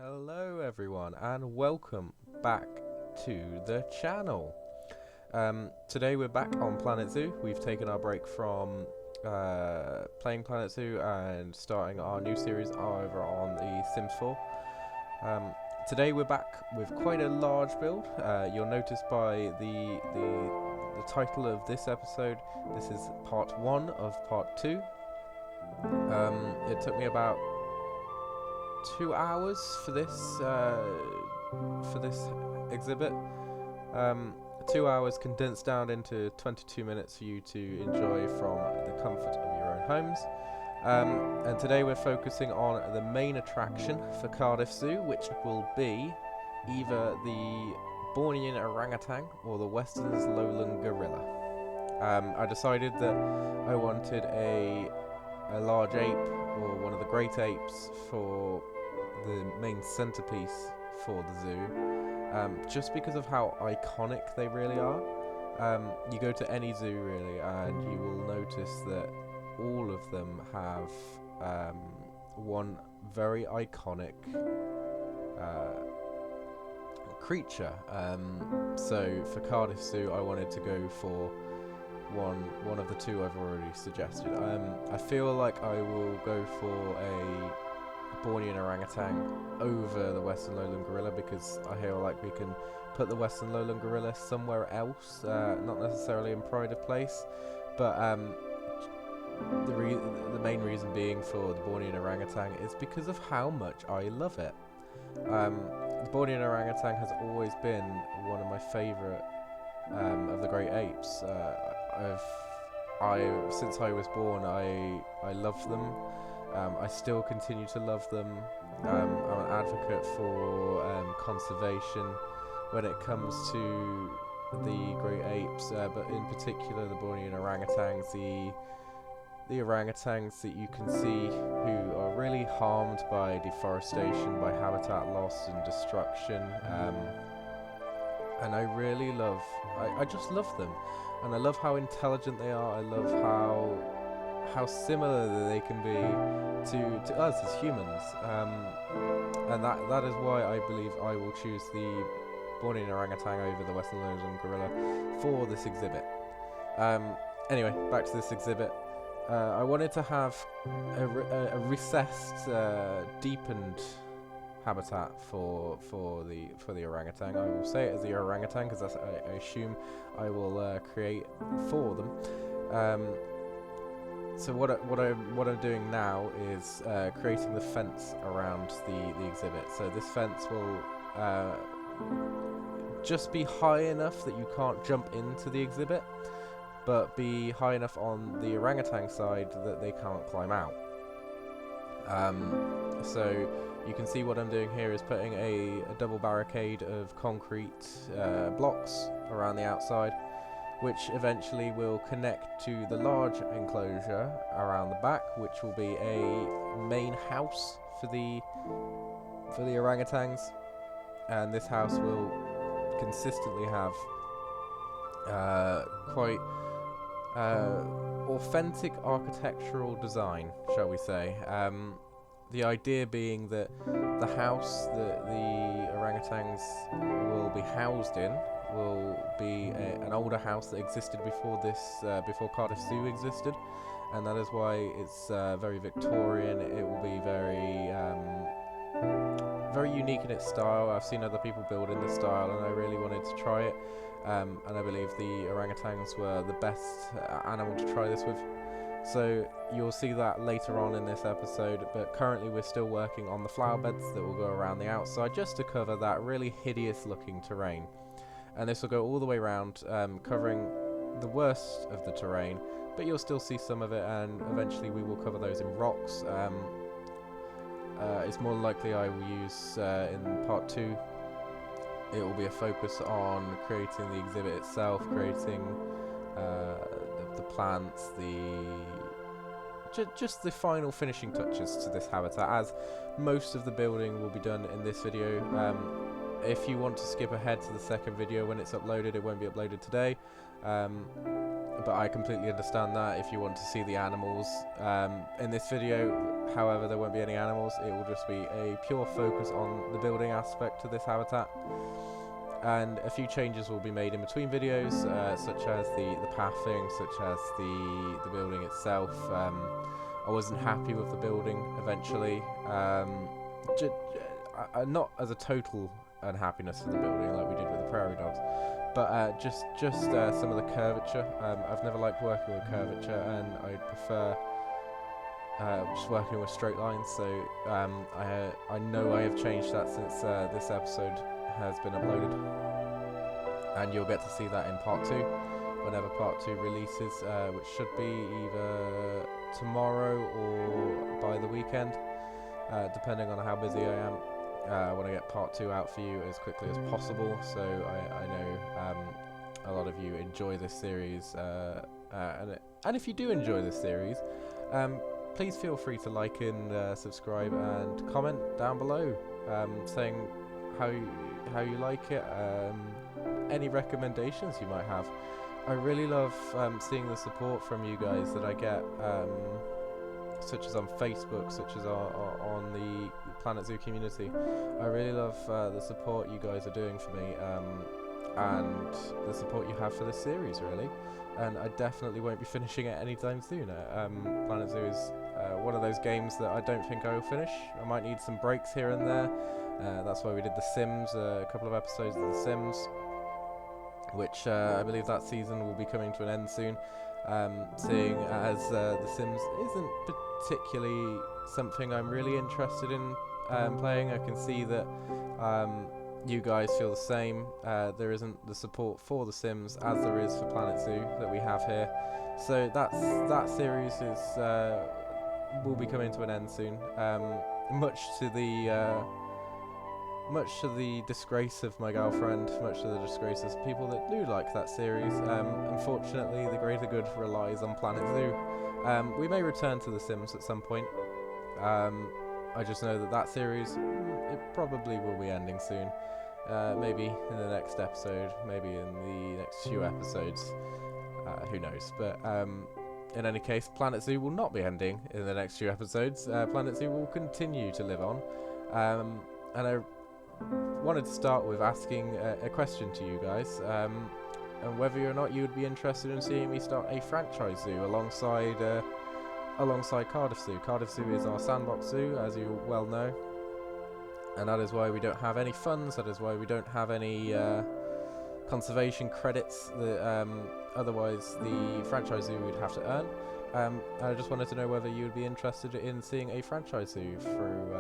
Hello everyone and welcome back to the channel. Today we're back on Planet Zoo. We've taken our break from playing Planet Zoo and starting our new series over on the Sims 4. Today we're back with quite a large build. You'll notice by the title of this episode, this is part 1 of part 2. It took me about 2 hours for this exhibit. 2 hours condensed down into 22 minutes for you to enjoy from the comfort of your own homes. And today we're focusing on the main attraction for Cardiff Zoo, which will be either the Bornean Orangutan or the Western's lowland gorilla. I decided that I wanted a large ape, or one of the great apes, for the main centerpiece for the zoo, just because of how iconic they really are. You go to any zoo really and you will notice that all of them have one very iconic creature. So for Cardiff Zoo I wanted to go for one of the two I've already suggested. I feel like I will go for a Bornean Orangutan over the Western lowland gorilla, because I feel like we can put the Western lowland gorilla somewhere else, not necessarily in pride of place, but the main reason being for the Bornean Orangutan is because of how much I love it. The Bornean Orangutan has always been one of my favourite of the great apes. Since I was born, I love them. I still continue to love them. I'm an advocate for conservation when it comes to the great apes, but in particular the Bornean orangutans, the orangutans that you can see who are really harmed by deforestation, by habitat loss and destruction. And I really love, I just love them, and I love how intelligent they are. I love how similar they can be to us as humans, and that is why I believe I will choose the Bornean orangutan over the Western lowland gorilla for this exhibit. Anyway, back to this exhibit. I wanted to have a recessed, deepened habitat for the orangutan. I will say it as the orangutan because that's I assume I will create for them. So what I'm doing now is creating the fence around the exhibit. So this fence will just be high enough that you can't jump into the exhibit, but be high enough on the orangutan side that they can't climb out. So you can see what I'm doing here is putting a double barricade of concrete blocks around the outside, which eventually will connect to the large enclosure around the back, which will be a main house for the orangutans. And this house will consistently have quite authentic architectural design, shall we say. The idea being that the house that the orangutans will be housed in will be an older house that existed before before Cardiff Zoo existed, and that is why it's very Victorian. It will be very unique in its style. I've seen other people build in this style, and I really wanted to try it. And I believe the orangutans were the best animal to try this with. So you'll see that later on in this episode, but currently we're still working on the flower beds that will go around the outside just to cover that really hideous looking terrain. And this will go all the way around, covering the worst of the terrain, but you'll still see some of it, and eventually we will cover those in rocks. It's more likely I will use in part 2. It will be a focus on creating the exhibit itself, creating the plants, just the final finishing touches to this habitat, as most of the building will be done in this video. If you want to skip ahead to the second video when it's uploaded, it won't be uploaded today. but I completely understand that if you want to see the animals in this video. However, there won't be any animals. It will just be a pure focus on the building aspect to this habitat, and a few changes will be made in between videos, such as the pathing, such as the building itself. I wasn't happy with the building eventually, not as a total unhappiness for the building like we did with the prairie dogs, but just some of the curvature. I've never liked working with curvature, and I prefer just working with straight lines. So I know I have changed that since this episode has been uploaded, and you'll get to see that in part 2 whenever part 2 releases, which should be either tomorrow or by the weekend, depending on how busy I am. I want to get part 2 out for you as quickly as possible, so I know a lot of you enjoy this series, and if you do enjoy this series, please feel free to like and subscribe and comment down below, saying how you like it, any recommendations you might have. I really love seeing the support from you guys that I get, such as on Facebook, such as on the Planet Zoo community. I really love the support you guys are doing for me, and the support you have for this series, really. And I definitely won't be finishing it anytime soon. Planet Zoo is one of those games that I don't think I will finish. I might need some breaks here and there. That's why we did The Sims, a couple of episodes of The Sims, which I believe that season will be coming to an end soon. Seeing as The Sims isn't particularly something I'm really interested in playing. I can see that you guys feel the same. There isn't the support for The Sims as there is for Planet Zoo that we have here. So that series will be coming to an end soon. Much to the disgrace of my girlfriend, much to the disgrace of people that do like that series. Unfortunately, the greater good relies on Planet Zoo. We may return to The Sims at some point. I just know that series, it probably will be ending soon. Maybe in the next episode, maybe in the next few episodes. Who knows? But in any case, Planet Zoo will not be ending in the next few episodes. Planet Zoo will continue to live on. And I wanted to start with asking a question to you guys, and whether or not you would be interested in seeing me start a franchise zoo alongside Cardiff Zoo. Cardiff Zoo is our sandbox zoo, as you well know, and that is why we don't have any funds. That is why we don't have any conservation credits that otherwise the franchise zoo would have to earn. And I just wanted to know whether you would be interested in seeing a franchise zoo through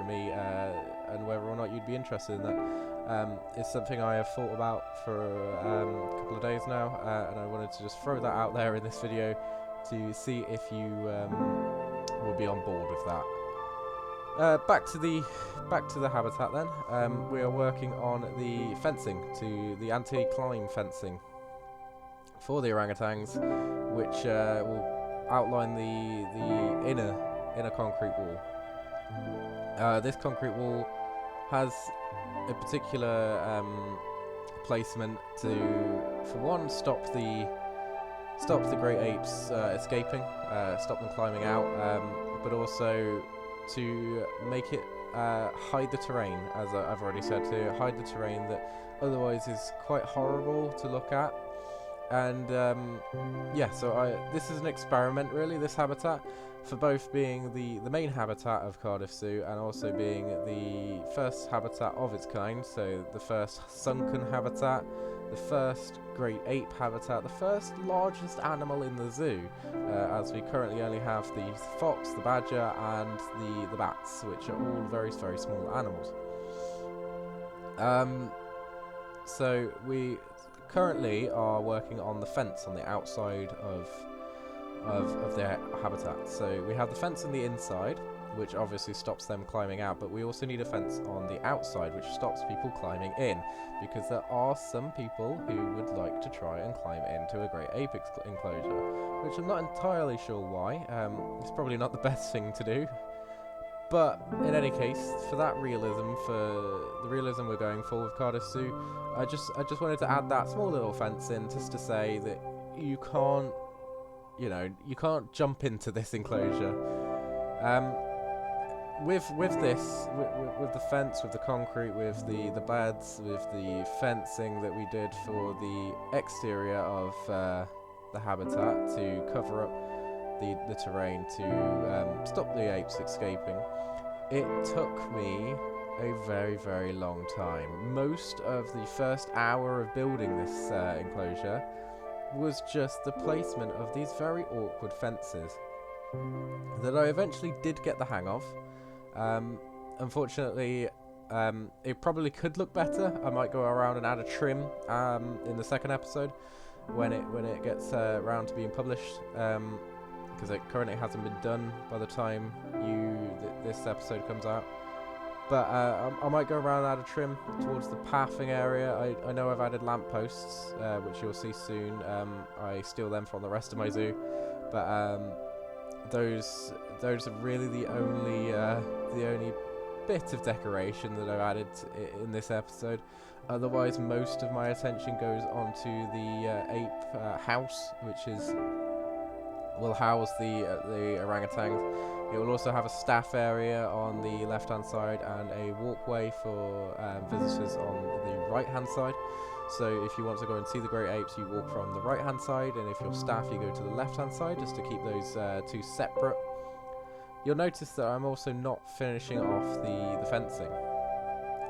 me, and whether or not you'd be interested in that. It's something I have thought about for a couple of days now, and I wanted to just throw that out there in this video to see if you will be on board with that. Back to the habitat then. We are working on the fencing, to the anti-climb fencing for the orangutans, which will outline the inner concrete wall. This concrete wall has a particular placement to, for one, stop the great apes escaping, stop them climbing out, but also to make it hide the terrain, as I've already said, to hide the terrain that otherwise is quite horrible to look at. And yeah, so this is an experiment, really, this habitat, for both being the main habitat of Cardiff Zoo and also being the first habitat of its kind, so the first sunken habitat, the first great ape habitat, the first largest animal in the zoo, as we currently only have the fox, the badger, and the bats, which are all very, very small animals. So we currently are working on the fence on the outside of their habitat. So we have the fence on the inside, which obviously stops them climbing out, but we also need a fence on the outside which stops people climbing in, because there are some people who would like to try and climb into a great ape enclosure, which I'm not entirely sure why. It's probably not the best thing to do, But in any case, for that realism, for the realism we're going for with Cardiff Zoo, I just wanted to add that small little fence in, just to say that you can't, you can't jump into this enclosure. With this, with the fence, with the concrete, with the beds, with the fencing that we did for the exterior of the habitat to cover up the terrain to stop the apes escaping, it took me a very, very long time. Most of the first hour of building this enclosure was just the placement of these very awkward fences that I eventually did get the hang of. Unfortunately, it probably could look better. I might go around and add a trim in the second episode when it gets around to being published, because it currently hasn't been done by the time this episode comes out. But I might go around and add a trim towards the pathing area. I know I've added lampposts, which you'll see soon. I steal them from the rest of my zoo, but those are really the only bit of decoration that I've added in this episode. Otherwise, most of my attention goes onto the ape house, which will house the orangutans. It will also have a staff area on the left-hand side and a walkway for visitors on the right-hand side. So if you want to go and see the great apes, you walk from the right-hand side, and if you're staff, you go to the left-hand side, just to keep those two separate. You'll notice that I'm also not finishing off the fencing,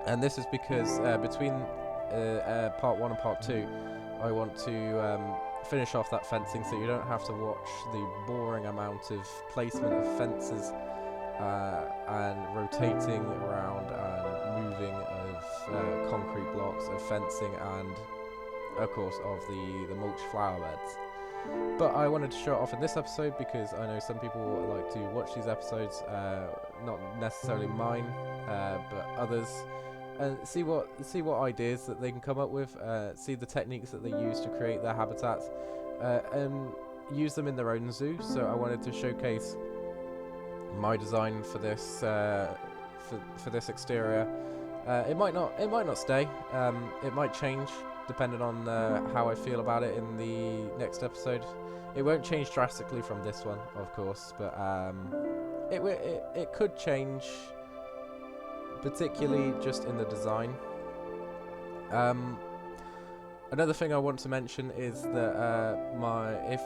and this is because between part 1 and part 2, I want to finish off that fencing so you don't have to watch the boring amount of placement of fences and rotating around and moving of concrete blocks of fencing and, of course, of the mulch flower beds. But I wanted to show it off in this episode because I know some people like to watch these episodes, not necessarily mine, but others, and see what ideas that they can come up with, see the techniques that they use to create their habitats, and use them in their own zoo. So I wanted to showcase my design for this for this exterior. It might not stay. It might change depending on how I feel about it in the next episode. It won't change drastically from this one, of course, but it could change, particularly just in the design. Another thing I want to mention is that if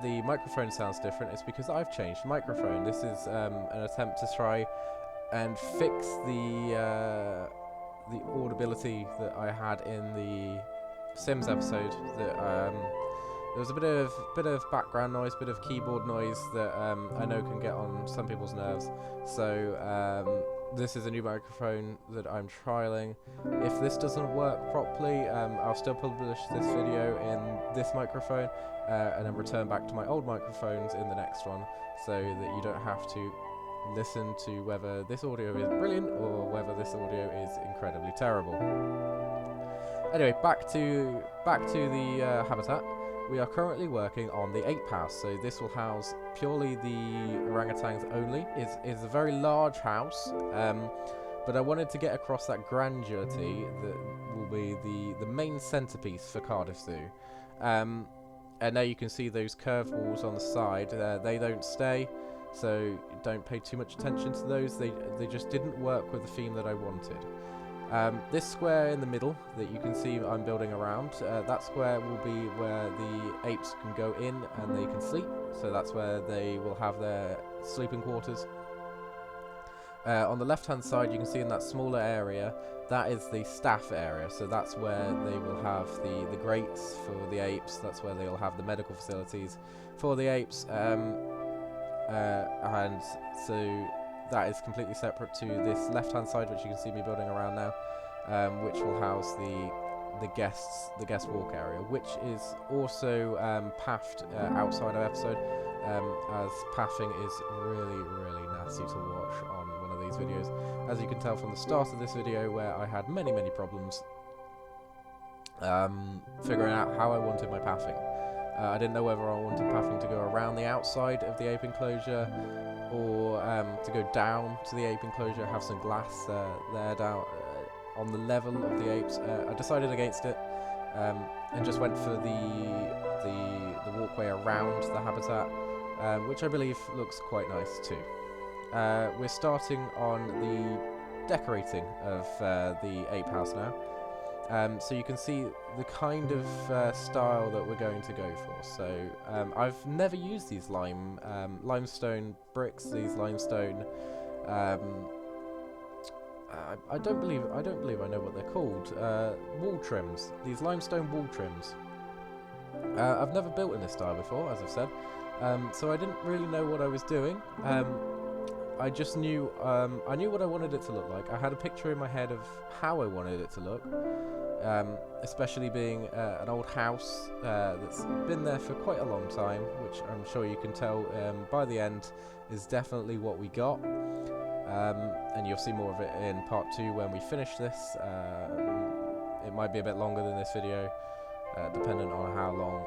the microphone sounds different, it's because I've changed the microphone. This is an attempt to try and fix the audibility that I had in the Sims episode. That there was a bit of background noise, bit of keyboard noise that I know can get on some people's nerves. So this is a new microphone that I'm trialing. If this doesn't work properly, I'll still publish this video in this microphone, and then return back to my old microphones in the next one, so that you don't have to listen to whether this audio is brilliant or whether this audio is incredibly terrible. Anyway, back to the habitat. We are currently working on the ape house, so this will house purely the orangutans only. It's a very large house, but I wanted to get across that grandeur that will be the main centerpiece for Cardiff Zoo. And now you can see those curved walls on the side. They don't stay, so don't pay too much attention to those. They just didn't work with the theme that I wanted. This square in the middle that you can see I'm building around, that square will be where the apes can go in and they can sleep. So that's where they will have their sleeping quarters. On the left hand side, you can see in that smaller area, that is the staff area. So that's where they will have the grates for the apes. That's where they'll have the medical facilities for the apes. And so that is completely separate to this left-hand side, which you can see me building around now, which will house the guest walk area, which is also pathed outside of episode, as pathing is really nasty to watch on one of these videos, as you can tell from the start of this video, where I had many problems figuring out how I wanted my pathing. I didn't know whether I wanted pathing to go around the outside of the ape enclosure, or to go down to the ape enclosure, have some glass there down on the level of the apes. I decided against it and just went for the walkway around the habitat, which I believe looks quite nice too. We're starting on the decorating of the ape house now. So you can see the kind of style that we're going to go for. So I've never used these limestone bricks, these limestone. I don't believe I know what they're called. Wall trims. These limestone wall trims. I've never built in this style before, as I've said. So I didn't really know what I was doing. I just knew I knew what I wanted it to look like. I had a picture in my head of how I wanted it to look. Especially being an old house that's been there for quite a long time, which I'm sure you can tell by the end is definitely what we got. And you'll see more of it in part 2 when we finish this. It might be a bit longer than this video, dependent on how long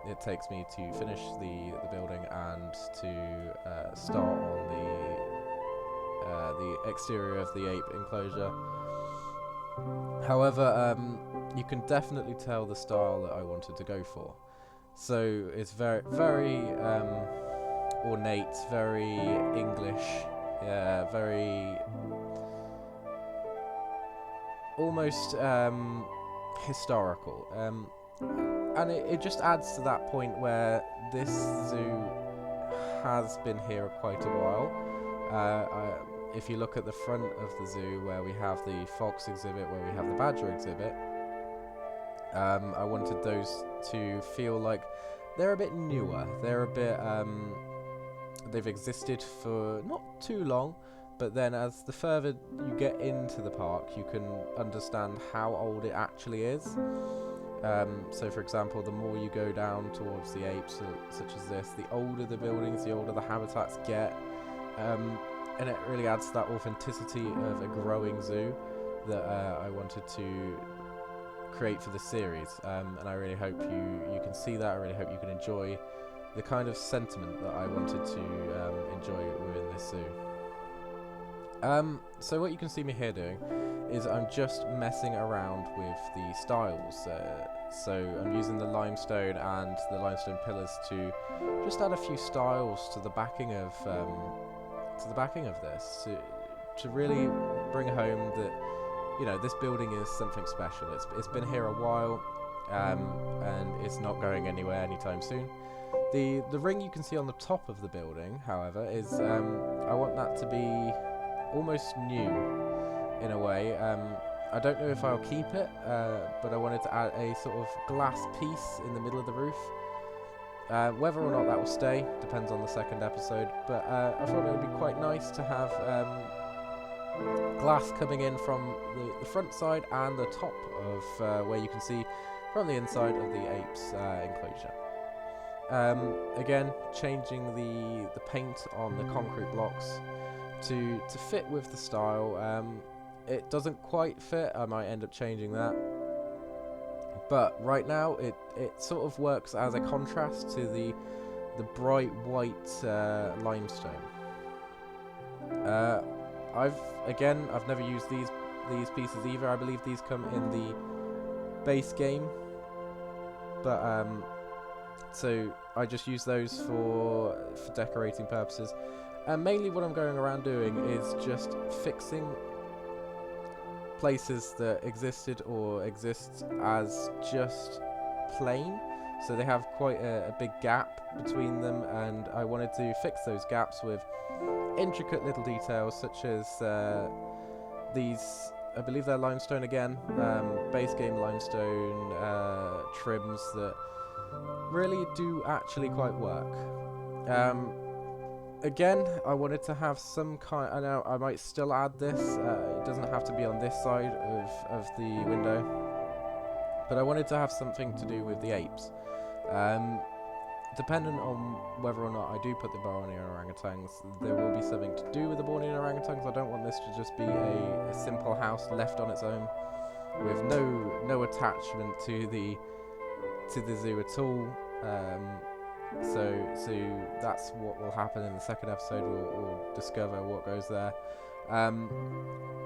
it takes me to finish the building and to start on the exterior of the ape enclosure. However, you can definitely tell the style that I wanted to go for. So it's very, very ornate, very English, very almost historical. And it just adds to that point where this zoo has been here quite a while. If you look at the front of the zoo where we have the fox exhibit, where we have the badger exhibit, I wanted those to feel like they're a bit newer. They're a bit, they've existed for not too long, but then as the further you get into the park, you can understand how old it actually is. So for example, the more you go down towards the apes, such as this, the older the buildings, the older the habitats get. And it really adds to that authenticity of a growing zoo that I wanted to create for the series. And I really hope you can see that. I really hope you can enjoy the kind of sentiment that I wanted to enjoy within this zoo. So what you can see me here doing is I'm just messing around with the styles. So I'm using the limestone and the limestone pillars to just add a few styles to the backing of this, to really bring home that, you know, this building is something special. It's been here a while, and it's not going anywhere anytime soon. The ring you can see on the top of the building, however, is I want that to be almost new in a way. I don't know if I'll keep it, but I wanted to add a sort of glass piece in the middle of the roof. Whether or not that will stay depends on the second episode, but I thought it would be quite nice to have glass coming in from the front side and the top of where you can see from the inside of the apes enclosure. Again, changing the paint on the concrete blocks to fit with the style. It doesn't quite fit, I might end up changing that. But right now, it sort of works as a contrast to the bright white limestone. I've never used these pieces either. I believe these come in the base game, but so I just use those for decorating purposes. And mainly, what I'm going around doing is just fixing places that existed or exist as just plain, so they have quite a big gap between them, and I wanted to fix those gaps with intricate little details such as these, I believe they're limestone again, base game limestone trims that really do actually quite work. Again, I wanted to have some kind, I know I might still add this, it doesn't have to be on this side of the window, but I wanted to have something to do with the apes. Dependent on whether or not I do put the Bornean orangutans, there will be something to do with the Bornean orangutans. I don't want this to just be a simple house left on its own, with no attachment to the zoo at all. So that's what will happen in the second episode. We'll discover what goes there.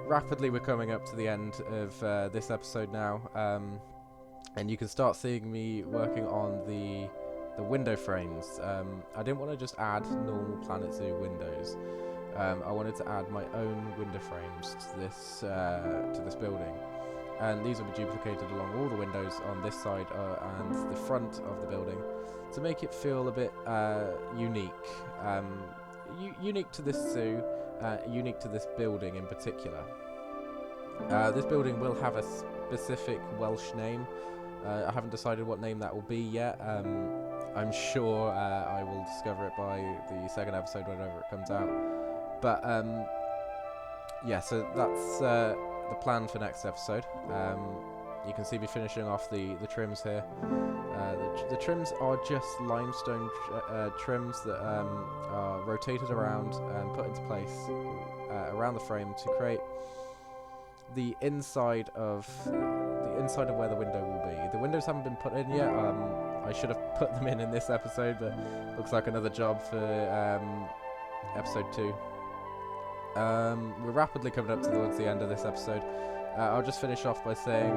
Rapidly, we're coming up to the end of this episode now, and you can start seeing me working on the window frames. I didn't want to just add normal Planet Zoo windows. I wanted to add my own window frames to this building, and these will be duplicated along all the windows on this side and the front of the building to make it feel a bit unique. Unique to this zoo, unique to this building in particular. This building will have a specific Welsh name. I haven't decided what name that will be yet. I'm sure I will discover it by the second episode whenever it comes out. But yeah, so that's the plan for next episode. You can see me finishing off the trims here. The trims are just limestone trims that are rotated around and put into place around the frame to create the inside of where the window will be. The windows haven't been put in yet. I should have put them in this episode, but looks like another job for episode 2. We're rapidly coming up towards the end of this episode. I'll just finish off by saying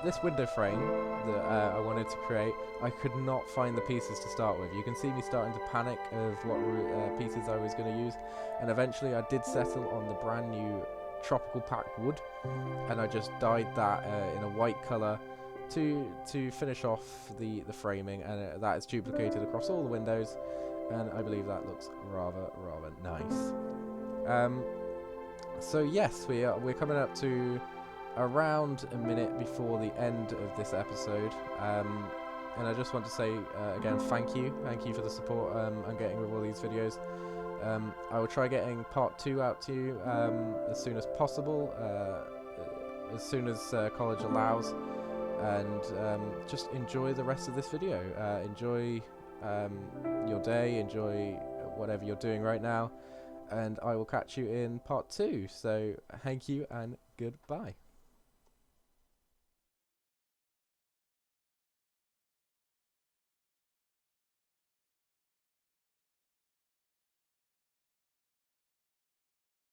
this window frame that I wanted to create, I could not find the pieces to start with. You can see me starting to panic of what pieces I was going to use, and eventually I did settle on the brand new tropical packed wood, and I just dyed that in a white colour to finish off the framing, and that is duplicated across all the windows, and I believe that looks rather nice. So yes, we're coming up to around a minute before the end of this episode, and I just want to say again, thank you for the support I'm getting with all these videos. I will try getting part 2 out to you as soon as possible, as soon as college allows, and just enjoy the rest of this video. Enjoy your day, enjoy whatever you're doing right now, and I will catch you in part 2. So thank you and goodbye.